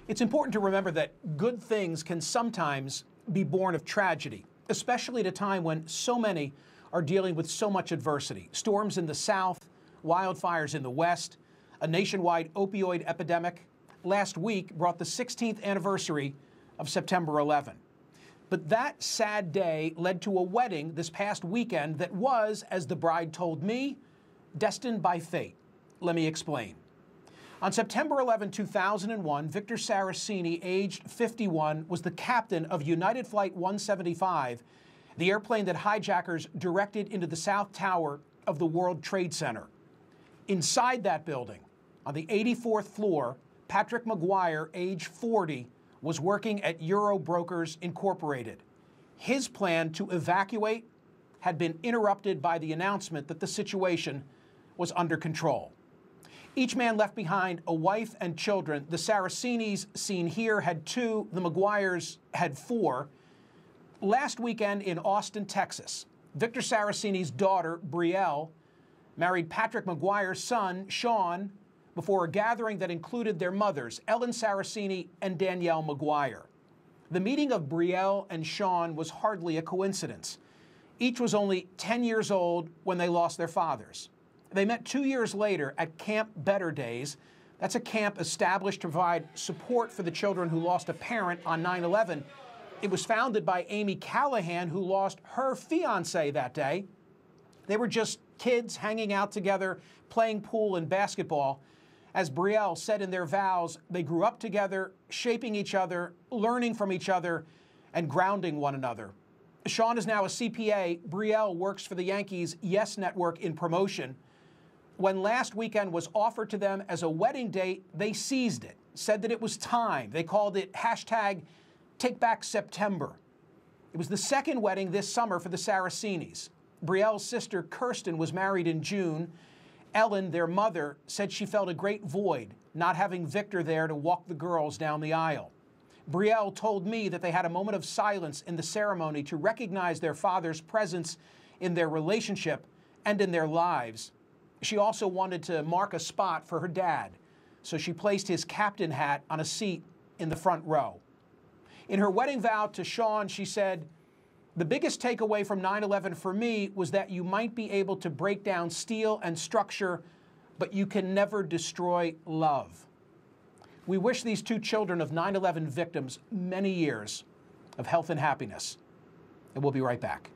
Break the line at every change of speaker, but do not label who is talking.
It's important to remember that good things can sometimes be born of tragedy, especially at a time when so many are dealing with so much adversity. Storms in the South, wildfires in the West, a nationwide opioid epidemic. Last week brought the 16th anniversary of September 11. But that sad day led to a wedding this past weekend that was, as the bride told me, destined by fate. Let me explain. On September 11, 2001, Victor Saraceni, aged 51, was the captain of United Flight 175, the airplane that hijackers directed into the South Tower of the World Trade Center. Inside that building, on the 84th floor, Patrick McGuire, age 40, was working at Euro Brokers Incorporated. His plan to evacuate had been interrupted by the announcement that the situation was under control. Each man left behind a wife and children. The Saracenis seen here had 2, the McGuires had 4. Last weekend in Austin, Texas, Victor Saraceni's daughter, Brielle, married Patrick McGuire's son, Sean, before a gathering that included their mothers, Ellen Saraceni and Danielle McGuire. The meeting of Brielle and Sean was hardly a coincidence. Each was only 10 years old when they lost their fathers. They met 2 years later at Camp Better Days. That's a camp established to provide support for the children who lost a parent on 9/11. It was founded by Amy Callahan, who lost her fiancé that day. They were just kids hanging out together, playing pool and basketball. As Brielle said in their vows, they grew up together, shaping each other, learning from each other, and grounding one another. Sean is now a CPA. Brielle works for the Yankees' Yes Network in promotion. When last weekend was offered to them as a wedding date, they seized it, said that it was time. They called it #TakeBackSeptember. It was the second wedding this summer for the Saracenis. Brielle's sister, Kirsten, was married in June. Ellen, their mother, said she felt a great void not having Victor there to walk the girls down the aisle. Brielle told me that they had a moment of silence in the ceremony to recognize their father's presence in their relationship and in their lives. She also wanted to mark a spot for her dad, so she placed his captain hat on a seat in the front row. In her wedding vow to Sean, she said, "The biggest takeaway from 9/11 for me was that you might be able to break down steel and structure, but you can never destroy love." We wish these 2 children of 9/11 victims many years of health and happiness. And we'll be right back.